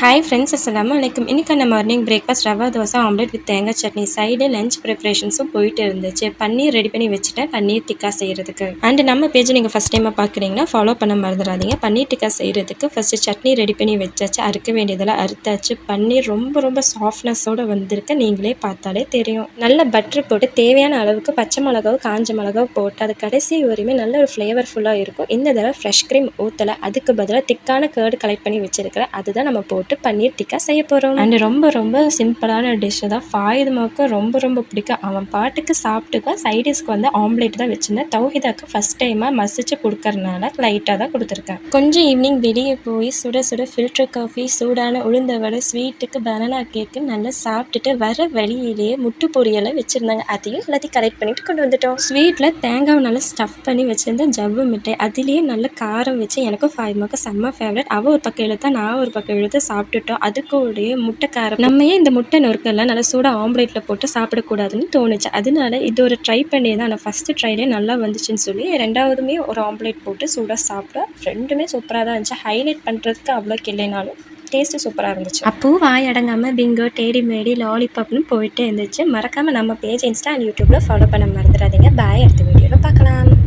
Hi friends, அஸ்ஸலாமு அலைக்கும். இன்றைக்கான morning breakfast rava dosa omelette with தேங்காய் சட்னி. சைடு லஞ்ச் ப்ரிப்ரேஷன்ஸும் போயிட்டு இருந்துச்சு. பன்னீர் ரெடி பண்ணி வச்சுட்டேன் பன்னீர் டிக்கா செய்கிறதுக்கு. அண்ட் நம்ம பேஜை நீங்கள் ஃபஸ்ட் டைமாக பார்க்குறீங்கன்னா ஃபாலோ பண்ண மறந்துடாதீங்க. பன்னீர் டிக்கா செய்கிறதுக்கு ஃபஸ்ட்டு சட்னி ரெடி பண்ணி வச்சாச்சு. அறுக்க வேண்டியதெல்லாம் அறுத்தாச்சு. பன்னீர் ரொம்ப சாஃப்ட்னஸோடு வந்திருக்கு. நீங்களே பார்த்தாலே தெரியும். நல்ல பட்டர் போட்டு தேவையான அளவுக்கு பச்சை மிளகாவும் காஞ்ச மிளகாவும் போட்டு அது கடைசி வரையுமே நல்ல ஒரு ஃப்ளேவர்ஃபுல்லாக இருக்கும். இந்த தடவை ஃப்ரெஷ் க்ரீம் ஊற்றலை. அதுக்கு பதிலாக திக்கான கேர்டு கலெக்ட் பண்ணி வச்சிருக்கிறேன். அதுதான் நம்ம போட்டு பன்னீர் டிக்கா செய்ய போகிறோம். அண்ட் ரொம்ப சிம்பிளான டிஷ்ஷு தான். ஃபாயிதுமாவுக்கு ரொம்ப பிடிக்கும். அவன் பாட்டுக்கு சாப்பிட்டுக்கோ. சைடிஷ்க்கு வந்து ஆம்லேட் தான் வச்சுருந்தேன். தௌஹிதாக்கு ஃபஸ்ட் டைமாக மசிச்சு கொடுக்கறனால லைட்டாக தான் கொடுத்துருக்கேன். கொஞ்சம் ஈவினிங் வெளியே போய் சுட ஃபில்டர் காஃபி, சூடான உளுந்த வடை, ஸ்வீட்டுக்கு பனானா கேக்கு நல்லா சாப்பிட்டுட்டு வர வழியிலேயே முட்டு பொரியலை வச்சுருந்தாங்க. அதையும் எல்லாத்தையும் கலெக்ட் பண்ணிட்டு கொண்டு வந்துட்டோம். ஸ்வீட்டில் தேங்காவை நல்லா ஸ்டஃப் பண்ணி வச்சுருந்தேன். ஜவ்வு மிட்டாய் அதுலேயே நல்ல காரம் வச்சு எனக்கும் ஃபாயிமாவுக்கு செம்ம ஃபேவரட். அவள் ஒரு பக்கம் இழுத்தா நான் ஒரு பக்கம் இழுத்து சாப்பிட்டுட்டோம். அதுக்கூடயே முட்டை காரம். நம்ம ஏன் இந்த முட்டை நொறுக்கெல்லாம் நல்லா சூடாக ஆம்லேட்டில் போட்டு சாப்பிடக்கூடாதுன்னு தோணுச்சு. அதனால இது ஒரு ட்ரை பண்ணி தான். நான் ஃபஸ்ட்டு ட்ரைலே நல்லா வந்துச்சுன்னு சொல்லி ரெண்டாவதுமே ஒரு ஆம்லேட் போட்டு சூடாக சாப்பிட்டோம். ரெண்டுமே சூப்பராக தான் இருந்துச்சு. ஹைலைட் பண்ணுறதுக்கு அவ்வளோக்கு இல்லைனாலும் டேஸ்ட்டு சூப்பராக இருந்துச்சு. அப்போது வாய் அடங்காமல் பிங்கோ, டேடி மேடி, லாலிபாப்னு போயிட்டே இருந்துச்சு. மறக்காமல் நம்ம பேஜ் இன்ஸ்டா அண்ட் யூடியூப்பில் ஃபாலோ பண்ண மறந்துடாதீங்க. பாய். அடுத்த வீடியோவில் பார்க்கலாம்.